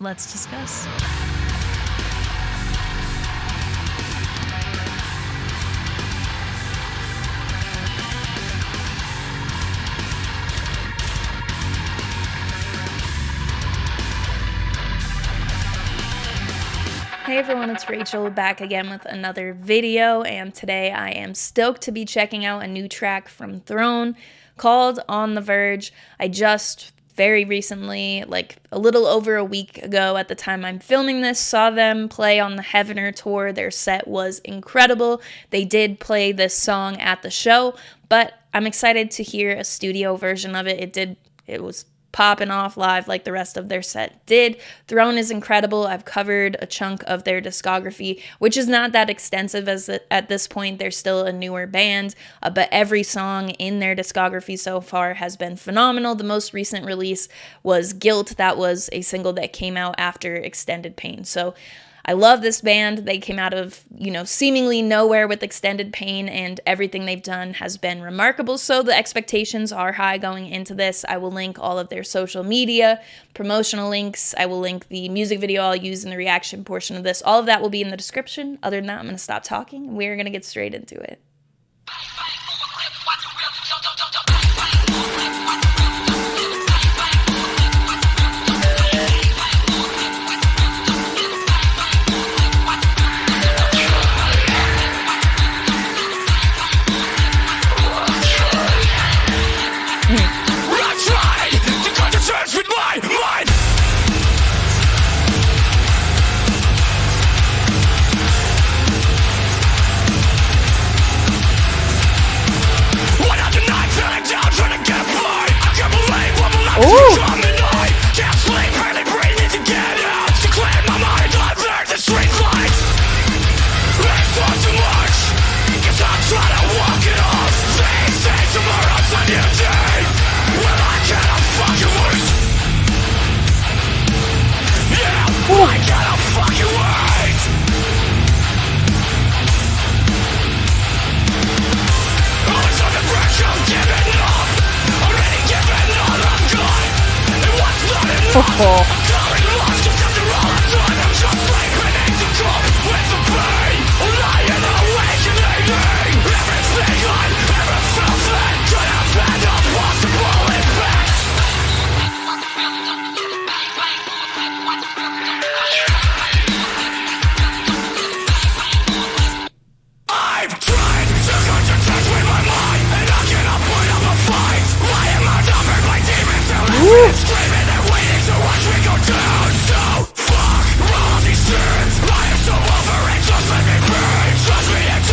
Let's discuss. Hey everyone, it's Rachel back again with another video, and today I am stoked to be checking out a new track from Throne called On the Verge. I just very recently, like a little over a week ago at the time I'm filming this, saw them play on the Heavener tour. Their set was incredible. They did play this song at the show, but I'm excited to hear a studio version of it. It was popping off live like the rest of their set did. Throne is incredible. I've covered a chunk of their discography, which is not that extensive at this point. They're still a newer band, but every song in their discography so far has been phenomenal. The most recent release was Guilt. That was a single that came out after Extended Pain. So I love this band. They came out of, seemingly nowhere with Extended Pain, and everything they've done has been remarkable. So the expectations are high going into this. I will link all of their social media, promotional links. I will link the music video I'll use in the reaction portion of this. All of that will be in the description. Other than that, I'm going to stop talking, and we're going to get straight into it.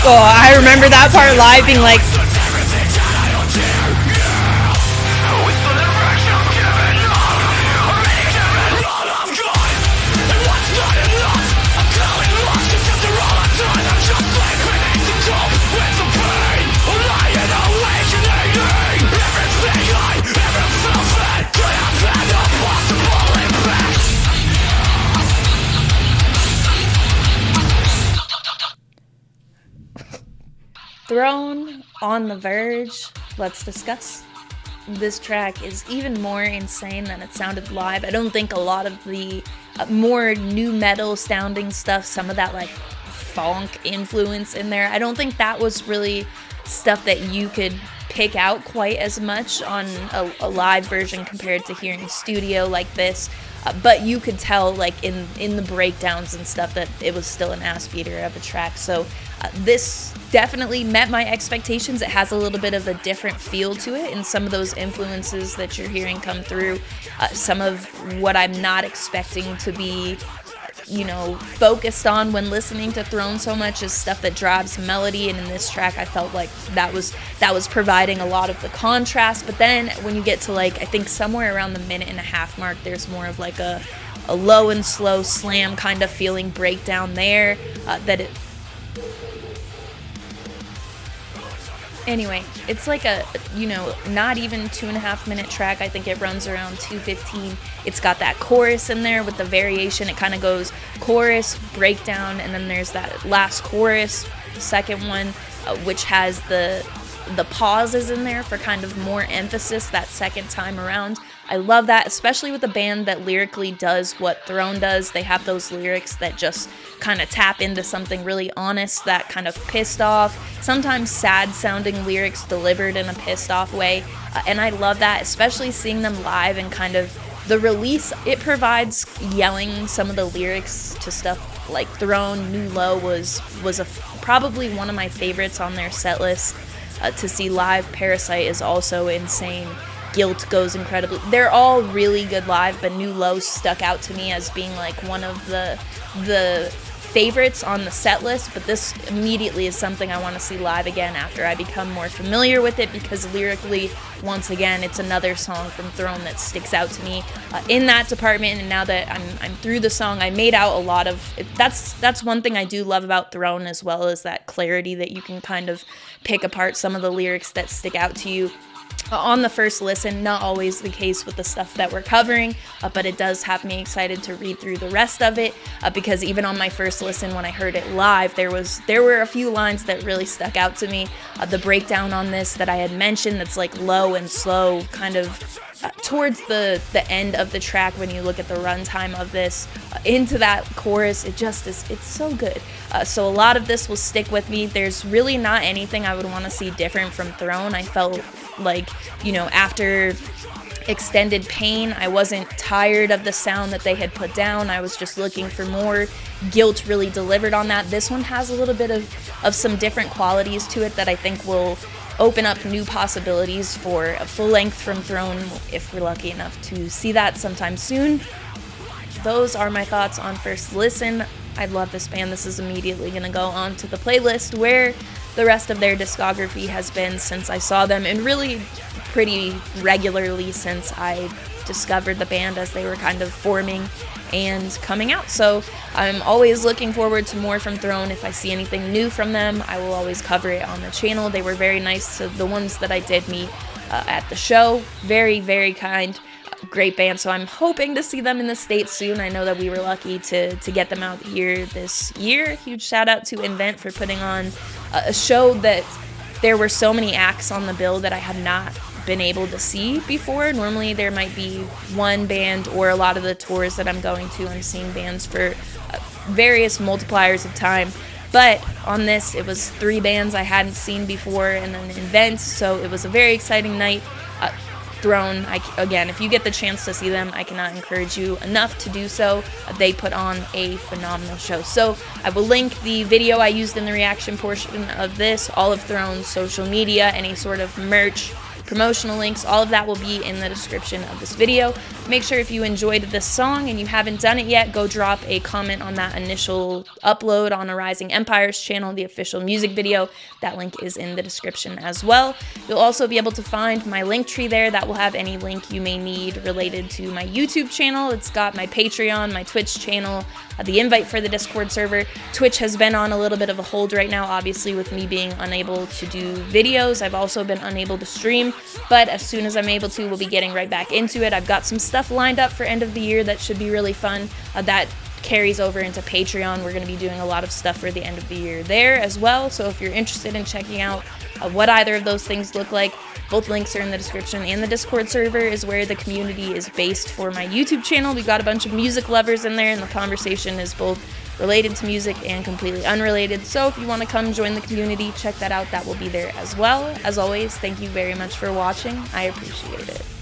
Oh, I remember that part live being like, Throne, On the Verge. Let's discuss. This track is even more insane than it sounded live. I don't think a lot of the more new metal sounding stuff, some of that like funk influence in there, I don't think that was really stuff that you could pick out quite as much on a live version compared to hearing studio like this. But you could tell, like, in the breakdowns and stuff, that it was still an ass beater of a track. So this definitely met my expectations. It has a little bit of a different feel to it, and some of those influences that you're hearing come through, some of what I'm not expecting to be, focused on when listening to Throne so much is stuff that drives melody, and in this track I felt like that was providing a lot of the contrast. But then when you get to, like, I think somewhere around the minute and a half mark, there's more of like a low and slow slam kind of feeling breakdown there that it Anyway, it's like a, not even 2.5 minute track. I think it runs around 2:15. It's got that chorus in there with the variation. It kind of goes chorus, breakdown, and then there's that last chorus, the second one, which has the pauses in there for kind of more emphasis that second time around. I love that, especially with a band that lyrically does what Throne does. They have those lyrics that just kind of tap into something really honest, that kind of pissed off, sometimes sad sounding lyrics delivered in a pissed off way. And I love that, especially seeing them live and kind of the release it provides. Yelling some of the lyrics to stuff like Throne, New Low was probably one of my favorites on their set list. To see live, Parasite is also insane. Guilt goes incredibly. They're all really good live, but New Low stuck out to me as being like one of the favorites on the set list. But this immediately is something I want to see live again after I become more familiar with it, because lyrically, once again, it's another song from Throne that sticks out to me in that department. And now that I'm through the song, I made out a lot of that's one thing I do love about Throne, as well as that clarity that you can kind of pick apart some of the lyrics that stick out to you on the first listen. Not always the case with the stuff that we're covering, but it does have me excited to read through the rest of it, because even on my first listen when I heard it live, there were a few lines that really stuck out to me. The breakdown on this that I had mentioned, that's like low and slow, kind of towards the end of the track when you look at the runtime of this, into that chorus, it's so good. So a lot of this will stick with me. There's really not anything I would want to see different from Throne. I felt like, after Extended Pain, I wasn't tired of the sound that they had put down. I was just looking for more. Guilt really delivered on that. This one has a little bit of some different qualities to it that I think will open up new possibilities for a full length from Throne, if we're lucky enough to see that sometime soon. Those are my thoughts on first listen. I love this band. This is immediately going to go on to the playlist where the rest of their discography has been since I saw them, and really pretty regularly since I discovered the band as they were kind of forming and coming out. So I'm always looking forward to more from Throne. If I see anything new from them, I will always cover it on the channel. They were very nice to the ones that I did meet at the show. Very, very kind. Great band. So I'm hoping to see them in the States soon. I know that we were lucky to get them out here this year. Huge shout out to Invent for putting on a show that there were so many acts on the bill that I had not been able to see before. Normally there might be one band, or a lot of the tours that I'm going to, I'm seeing bands for various multipliers of time. But on this, it was 3 bands I hadn't seen before, and then Invent. So it was a very exciting night. Throne, again, if you get the chance to see them, I cannot encourage you enough to do so. They put on a phenomenal show. So I will link the video I used in the reaction portion of this, all of Throne's social media, any sort of merch, promotional links, all of that will be in the description of this video. Make sure if you enjoyed this song and you haven't done it yet, go drop a comment on that initial upload on a Rising Empires channel, the official music video. That link is in the description as well. You'll also be able to find my link tree there. That will have any link you may need related to my YouTube channel. It's got my Patreon, my Twitch channel, the invite for the Discord server. Twitch has been on a little bit of a hold right now, obviously, with me being unable to do videos. I've also been unable to stream, but as soon as I'm able to, we'll be getting right back into it. I've got some stuff lined up for end of the year that should be really fun. That carries over into Patreon. We're going to be doing a lot of stuff for the end of the year there as well. So if you're interested in checking out what either of those things look like, both links are in the description, and the Discord server is where the community is based for my YouTube channel. We've got a bunch of music lovers in there, and the conversation is both related to music and completely unrelated. So if you want to come join the community, check that out. That will be there as well. As always, thank you very much for watching. I appreciate it.